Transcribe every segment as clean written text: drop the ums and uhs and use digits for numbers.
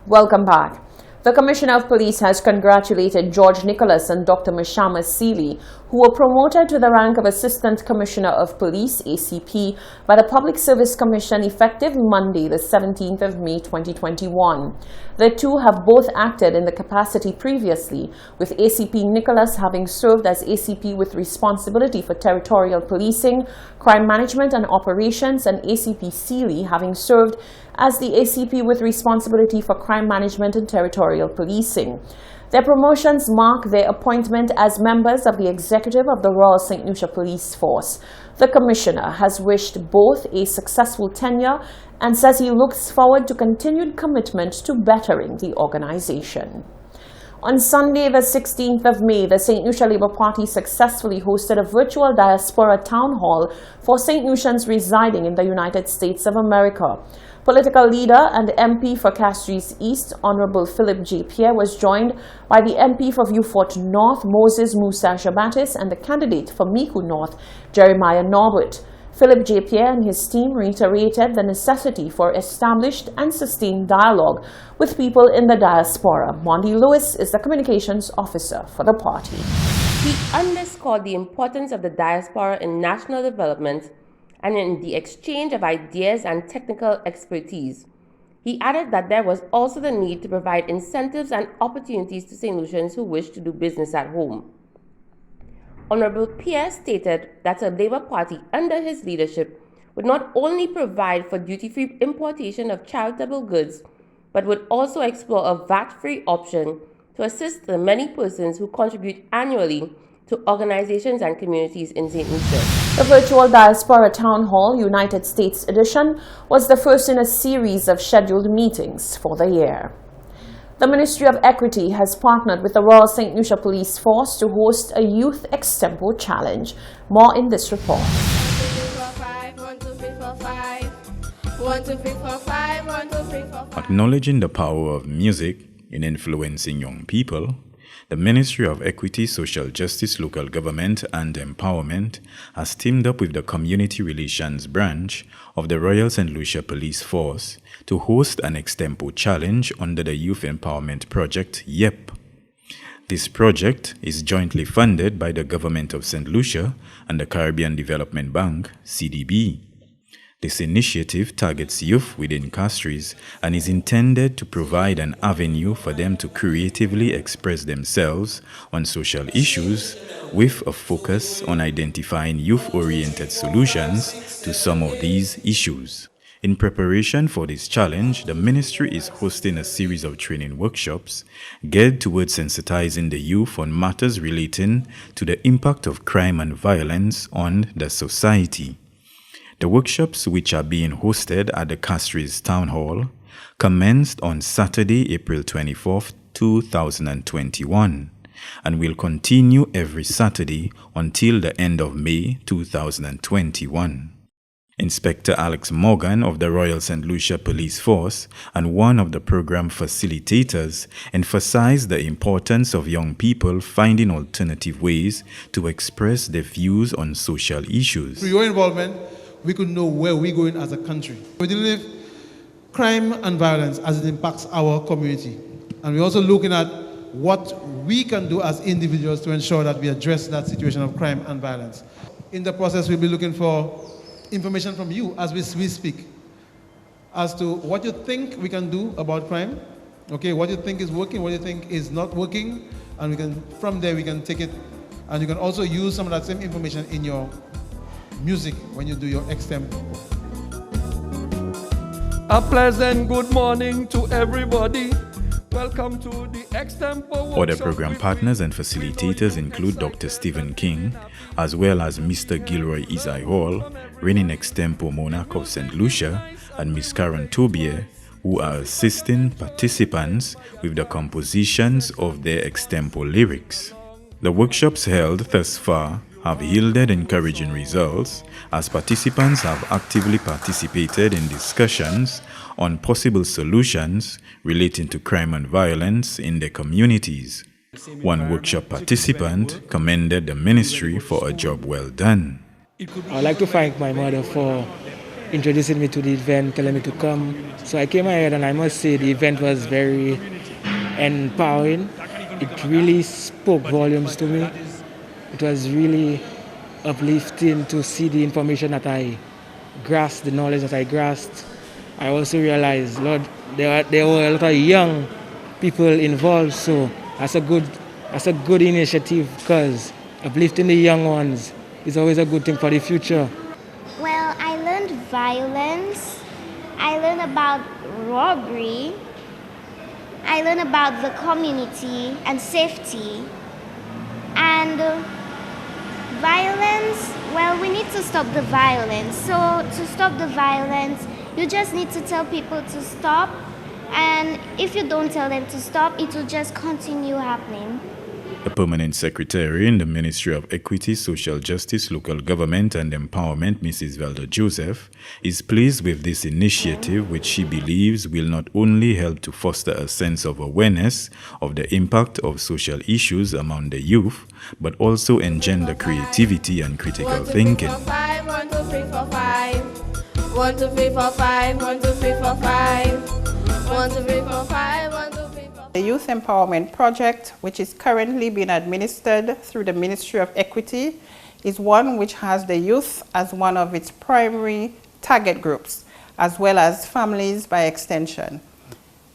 Welcome back. The Commissioner of Police has congratulated George Nicholas and Dr. Mashama Seeley, who were promoted to the rank of Assistant Commissioner of Police, ACP, by the Public Service Commission effective Monday, the 17th of May 2021. The two have both acted in the capacity previously, with ACP Nicholas having served as ACP with responsibility for territorial policing, crime management and operations, and ACP Seeley having served as the ACP with responsibility for crime management and territorial policing. Their promotions mark their appointment as members of the executive of the Royal St. Lucia Police Force. The Commissioner has wished both a successful tenure and says he looks forward to continued commitment to bettering the organization. On Sunday, the 16th of May, the St. Lucia Labour Party successfully hosted a virtual diaspora town hall for St. Lucians residing in the United States of America. Political leader and MP for Castries East, Honorable Philip J. Pierre, was joined by the MP for Vieux Fort North, Moses Musa Jabatis, and the candidate for Micoud North, Jeremiah Norbert. Philip J. Pierre and his team reiterated the necessity for established and sustained dialogue with people in the diaspora. Mondi Lewis is the communications officer for the party. He underscored the importance of the diaspora in national development and in the exchange of ideas and technical expertise. He added that there was also the need to provide incentives and opportunities to St. Lucians who wish to do business at home. Honorable Pierre stated that the Labour Party under his leadership would not only provide for duty-free importation of charitable goods, but would also explore a VAT-free option to assist the many persons who contribute annually to organizations and communities in St. Lucia. The virtual Diaspora Town Hall United States edition was the first in a series of scheduled meetings for the year. The Ministry of Equity has partnered with the Royal St. Lucia Police Force to host a Youth Extempo Challenge. More in this report. Acknowledging the power of music in influencing young people, the Ministry of Equity, Social Justice, Local Government and Empowerment has teamed up with the Community Relations Branch of the Royal St. Lucia Police Force to host an extempo challenge under the Youth Empowerment Project, YEP. This project is jointly funded by the Government of St. Lucia and the Caribbean Development Bank, CDB. This initiative targets youth within Castries and is intended to provide an avenue for them to creatively express themselves on social issues with a focus on identifying youth-oriented solutions to some of these issues. In preparation for this challenge, the ministry is hosting a series of training workshops geared towards sensitizing the youth on matters relating to the impact of crime and violence on the society. The workshops, which are being hosted at the Castries Town Hall, commenced on Saturday, April 24th, 2021, and will continue every Saturday until the end of May 2021. Inspector Alex Morgan of the Royal St. Lucia Police Force and one of the program facilitators emphasized the importance of young people finding alternative ways to express their views on social issues. Through your involvement, we could know where we're going as a country. We deal with crime and violence as it impacts our community. And we're also looking at what we can do as individuals to ensure that we address that situation of crime and violence. In the process, we'll be looking for information from you as we speak as to what you think we can do about crime, okay, what you think is working, what you think is not working, and we can, from there we can take it, and you can also use some of that same information in your music when you do your extempo. A pleasant good morning to everybody. Welcome to the extempo. Other program partners and facilitators include Dr. Stephen King, as well as Mr. Gilroy Isai Hall, reigning extempo monarch of St. Lucia, and Miss Karen Tobier, who are assisting participants with the compositions of their extempo lyrics. The workshops held thus far have yielded encouraging results as participants have actively participated in discussions on possible solutions relating to crime and violence in their communities. One workshop participant commended the ministry for a job well done. I'd like to thank my mother for introducing me to the event, telling me to come. So I came ahead, and I must say the event was very empowering. It really spoke volumes to me. It was really uplifting to see the information that I grasped, the knowledge that I grasped. I also realized, Lord, there were a lot of young people involved, so that's a good initiative, because uplifting the young ones is always a good thing for the future. Well, I learned violence, I learned about robbery, I learned about the community and safety, and violence, well, we need to stop the violence. So to stop the violence, you just need to tell people to stop, and if you don't tell them to stop, it will just continue happening. The Permanent Secretary in the Ministry of Equity, Social Justice, Local Government and Empowerment, Mrs. Velda Joseph, is pleased with this initiative, which she believes will not only help to foster a sense of awareness of the impact of social issues among the youth, but also engender creativity and critical thinking. 1, 2, 3, 4, 5. 1, 2, 3, 4, 5. 1, 2, 3, 4, 5. 1, 2, 3, 4, 5. 1, 2, 3, 4. The Youth Empowerment Project, which is currently being administered through the Ministry of Equity, is one which has the youth as one of its primary target groups, as well as families by extension.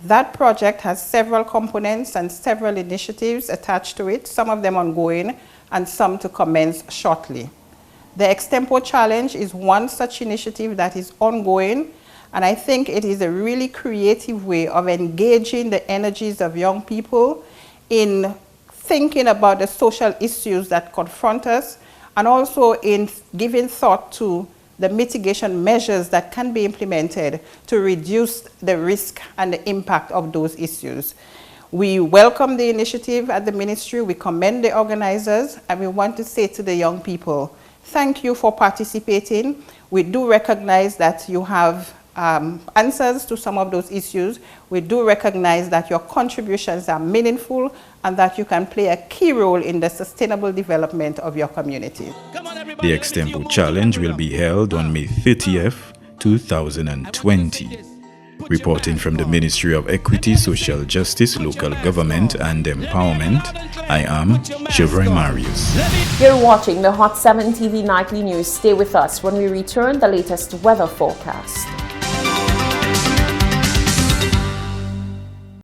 That project has several components and several initiatives attached to it, some of them ongoing and some to commence shortly. The Extempo Challenge is one such initiative that is ongoing, and I think it is a really creative way of engaging the energies of young people in thinking about the social issues that confront us, and also in giving thought to the mitigation measures that can be implemented to reduce the risk and the impact of those issues. We welcome the initiative at the ministry, we commend the organizers, and we want to say to the young people, thank you for participating. We do recognize that you have answers to some of those issues. We do recognize that your contributions are meaningful and that you can play a key role in the sustainable development of your community. The Extempo Challenge will be held on May 30th, 2020. Reporting from the Ministry of Equity, Social Justice, Local Government and Empowerment, I am Chevroy Marius. You're watching the Hot 7 TV Nightly News. Stay with us when we return the latest weather forecast.